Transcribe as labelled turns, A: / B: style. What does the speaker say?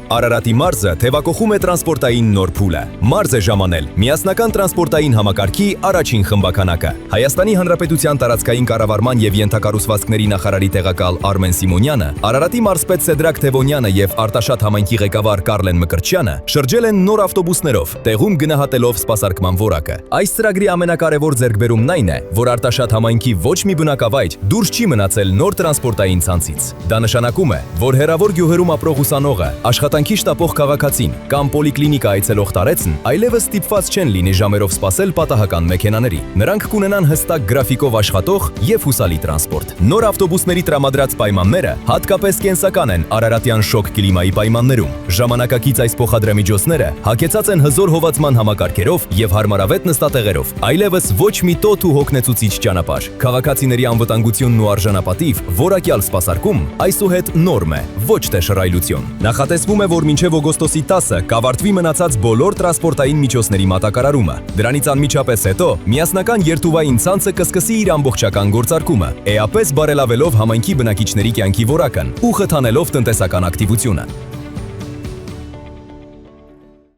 A: Արարատի մարզը թևակողում է տրանսպորտային նոր փուլը։ Մարզ է ժամանել միասնական տրանսպորտային համակարգի առաջին խմբականակը։ Հայաստանի Հանրապետության տարածքային կառավարման եւ ենթակառուցվածքների նախարարի տեղակալ Արմեն Սիմոնյանը, Արարատի մարզպետ Սեդրակ Թևոնյանը եւ Արտաշատ համայնքի ղեկավար Կարլեն Մկրտչյանը շրջել են նոր ավտոբուսներով, տեղում գնահատելով սպասարկման որակը։ Այս ծրագրի ամենակարևոր ձեռքբերումն այն է, որ Արտաշատ համայնքի ոչ մի բնակավայր դուրս չի մնացել նոր տրանսպորտային ցանցից։ Դա նշանակում է, որ հեռավոր գյուղերում ապրող ուսանողը, աշխատանքի շտապող քաղաքացին կամ պոլիկլինիկա այցելող տարեցն այլևս ստիպված չեն լինի ժամերով սպասել պատահական մեքենաների։ Նրանք կունենան հստակ գրաֆիկով աշխատող եւ հուսալի տրանսպորտ։ Նոր ավտոբուսների տրամադրած պայմանները հատկապես կենսական են Արարատյան շոկ կլիմայի պայմաններում։ Ժամանակակից այս փոխադրամիջոցները հագեցած են հզոր հովացման համակարգերով եւ հարմարավետ նստատեղերով։ Այլևս ոչ մի տոթ ու հոգնեցուցիչ ճանապարհ։ Քաղաքացիների անվտանգությունն ու արժանապատիվ որակյալ սպասարկում այսուհետ նորմ է, ոչ թե շռայլություն։ Նախատեսվում է, որ մինչև օգոստոսի 10-ը կավարտվի մնացած բոլոր տրանսպորտային միջոցների մատակարարումը։ Դրանից անմիջապես հետո միասնական երթուղային ցանցը կսկսի իր ամբողջական գործարկումը, էապես բարելավելով համայնքի բնակիչների կյանքի որակն ու խթանելով տնտեսական ակտիվությունը։